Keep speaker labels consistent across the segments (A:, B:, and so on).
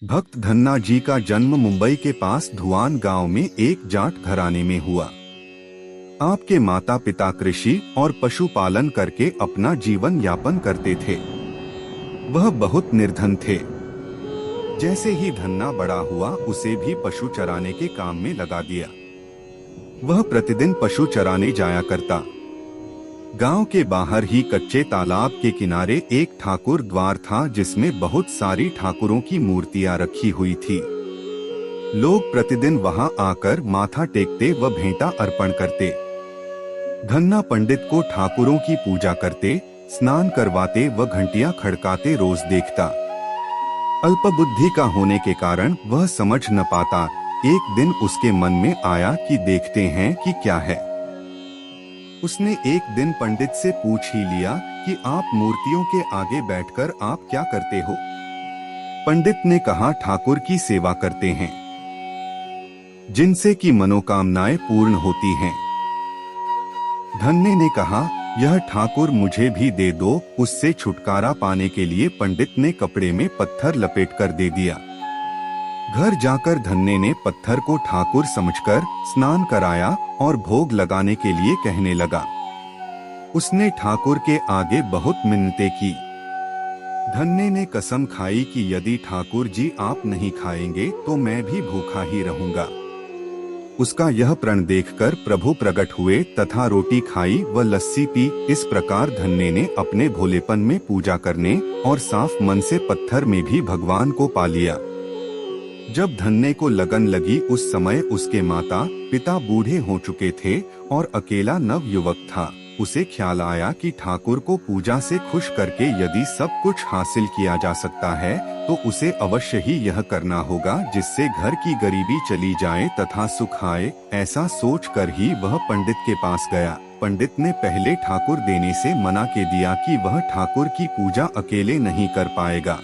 A: भक्त धन्ना जी का जन्म मुंबई के पास धुआन गांव में एक जाट घराने में हुआ। आपके माता पिता कृषि और पशुपालन करके अपना जीवन यापन करते थे। वह बहुत निर्धन थे। जैसे ही धन्ना बड़ा हुआ उसे भी पशु चराने के काम में लगा दिया। वह प्रतिदिन पशु चराने जाया करता। गांव के बाहर ही कच्चे तालाब के किनारे एक ठाकुर द्वार था जिसमें बहुत सारी ठाकुरों की मूर्तियां रखी हुई थी। लोग प्रतिदिन वहां आकर माथा टेकते व भेंटा अर्पण करते। धन्ना पंडित को ठाकुरों की पूजा करते, स्नान करवाते व घंटियां खड़काते रोज देखता। अल्पबुद्धि का होने के कारण वह समझ न पाता। एक दिन उसके मन में आया कि देखते हैं कि क्या है। उसने एक दिन पंडित से पूछ ही लिया कि आप मूर्तियों के आगे बैठकर आप क्या करते हो। पंडित ने कहा, ठाकुर की सेवा करते हैं, जिनसे की मनोकामनाएं पूर्ण होती हैं। धन्ने ने कहा, यह ठाकुर मुझे भी दे दो। उससे छुटकारा पाने के लिए पंडित ने कपड़े में पत्थर लपेटकर दे दिया। घर जाकर धन्ने ने पत्थर को ठाकुर समझकर स्नान कराया और भोग लगाने के लिए कहने लगा। उसने ठाकुर के आगे बहुत मिन्नतें की। धन्ने ने कसम खाई कि यदि ठाकुर जी आप नहीं खाएंगे तो मैं भी भूखा ही रहूंगा। उसका यह प्रण देखकर प्रभु प्रकट हुए तथा रोटी खाई व लस्सी पी। इस प्रकार धन्ने ने अपने भोलेपन में पूजा करने और साफ मन से पत्थर में भी भगवान को पा लिया। जब धन्ने को लगन लगी उस समय उसके माता पिता बूढ़े हो चुके थे और अकेला नव युवक था। उसे ख्याल आया कि ठाकुर को पूजा से खुश करके यदि सब कुछ हासिल किया जा सकता है तो उसे अवश्य ही यह करना होगा जिससे घर की गरीबी चली जाए तथा सुख आए। ऐसा सोचकर ही वह पंडित के पास गया। पंडित ने पहले ठाकुर देने से मना के दिया कि वह ठाकुर की पूजा अकेले नहीं कर पाएगा।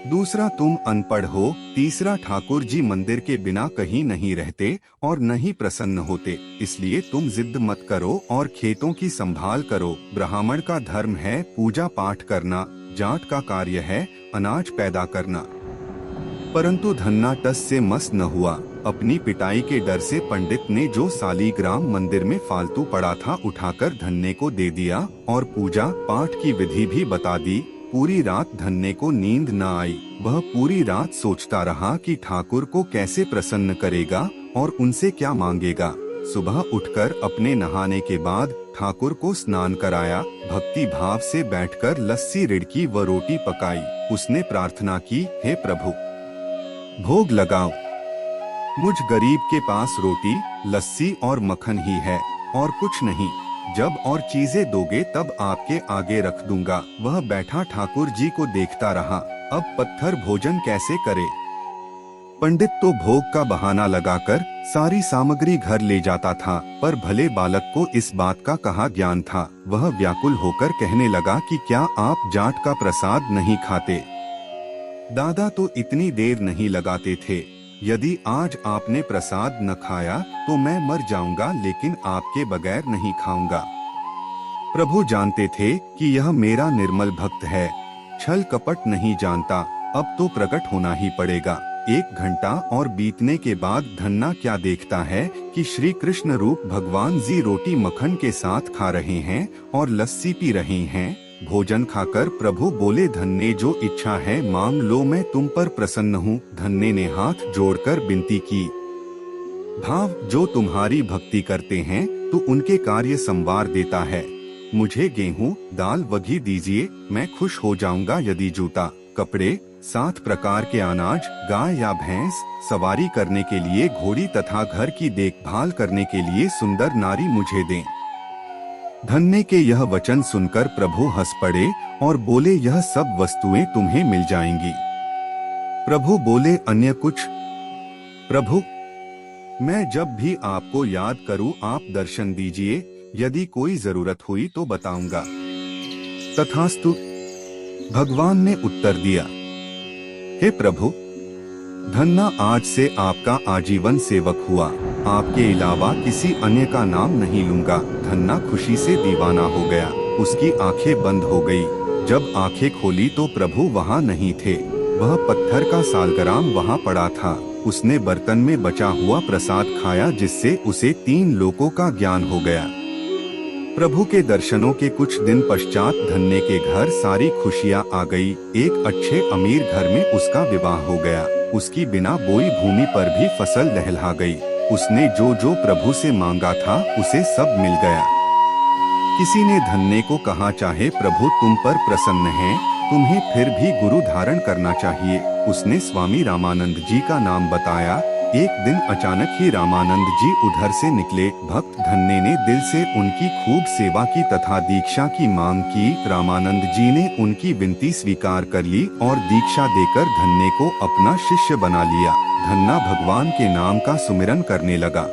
A: दूसरा, तुम अनपढ़ हो। तीसरा, ठाकुर जी मंदिर के बिना कहीं नहीं रहते और नहीं प्रसन्न होते, इसलिए तुम जिद मत करो और खेतों की संभाल करो। ब्राह्मण का धर्म है पूजा पाठ करना, जाट का कार्य है अनाज पैदा करना। परंतु धन्ना टस से मस न हुआ। अपनी पिटाई के डर से पंडित ने जो सालीग्राम मंदिर में फालतू पड़ा था उठाकर धन्ने को दे दिया और पूजा पाठ की विधि भी बता दी। पूरी रात धन्ने को नींद न आई। वह पूरी रात सोचता रहा कि ठाकुर को कैसे प्रसन्न करेगा और उनसे क्या मांगेगा। सुबह उठकर अपने नहाने के बाद ठाकुर को स्नान कराया। भक्ति भाव से बैठकर लस्सी रिड़की व रोटी पकाई। उसने प्रार्थना की, हे प्रभु, भोग लगाओ। मुझ गरीब के पास रोटी, लस्सी और मक्खन ही है और कुछ नहीं। जब और चीजें दोगे तब आपके आगे रख दूंगा। वह बैठा ठाकुर जी को देखता रहा। अब पत्थर भोजन कैसे करे। पंडित तो भोग का बहाना लगाकर सारी सामग्री घर ले जाता था, पर भले बालक को इस बात का कहाँ ज्ञान था। वह व्याकुल होकर कहने लगा कि क्या आप जाट का प्रसाद नहीं खाते? दादा तो इतनी देर नहीं लगाते थे। यदि आज आपने प्रसाद न खाया तो मैं मर जाऊंगा, लेकिन आपके बगैर नहीं खाऊंगा। प्रभु जानते थे कि यह मेरा निर्मल भक्त है, छल कपट नहीं जानता। अब तो प्रकट होना ही पड़ेगा। 1 घंटा और बीतने के बाद धन्ना क्या देखता है कि श्री कृष्ण रूप भगवान जी रोटी मक्खन के साथ खा रहे हैं और लस्सी पी रहे हैं। भोजन खाकर प्रभु बोले, धन्ने जो इच्छा है मांग लो, मैं तुम पर प्रसन्न हूँ। धन्ने ने हाथ जोड़कर विनती की, भाव जो तुम्हारी भक्ति करते हैं तो उनके कार्य संवार देता है। मुझे गेहूँ, दाल व घी दीजिए, मैं खुश हो जाऊंगा। यदि जूता, कपड़े, 7 प्रकार के अनाज, गाय या भैंस, सवारी करने के लिए घोड़ी तथा घर की देखभाल करने के लिए सुंदर नारी मुझे दें। धन्ने के यह वचन सुनकर प्रभु हंस पड़े और बोले, यह सब वस्तुएं तुम्हें मिल जाएंगी। प्रभु बोले, अन्य कुछ? प्रभु, मैं जब भी आपको याद करूं आप दर्शन दीजिए। यदि कोई जरूरत हुई तो बताऊंगा। तथास्तु, भगवान ने उत्तर दिया। हे प्रभु, धन्ना आज से आपका आजीवन सेवक हुआ। आपके अलावा किसी अन्य का नाम नहीं लूंगा। धन्ना खुशी से दीवाना हो गया। उसकी आंखें बंद हो गई। जब आंखें खोली तो प्रभु वहां नहीं थे। वह पत्थर का सालग्राम वहाँ पड़ा था। उसने बर्तन में बचा हुआ प्रसाद खाया, जिससे उसे 3 लोकों का ज्ञान हो गया। प्रभु के दर्शनों के कुछ दिन पश्चात धन्य के घर सारी खुशियाँ आ गई। एक अच्छे अमीर घर में उसका विवाह हो गया। उसकी बिना बोई भूमि पर भी फसल लहलहा गई। उसने जो जो प्रभु से मांगा था उसे सब मिल गया। किसी ने धन्य को कहा, चाहे प्रभु तुम पर प्रसन्न हैं, तुम्हें फिर भी गुरु धारण करना चाहिए। उसने स्वामी रामानंद जी का नाम बताया। एक दिन अचानक ही रामानंद जी उधर से निकले। भक्त धन्य ने दिल से उनकी खूब सेवा की तथा दीक्षा की मांग की। रामानंद जी ने उनकी विनती स्वीकार कर ली और दीक्षा देकर धन्य को अपना शिष्य बना लिया। धन्ना भगवान के नाम का सुमिरन करने लगा।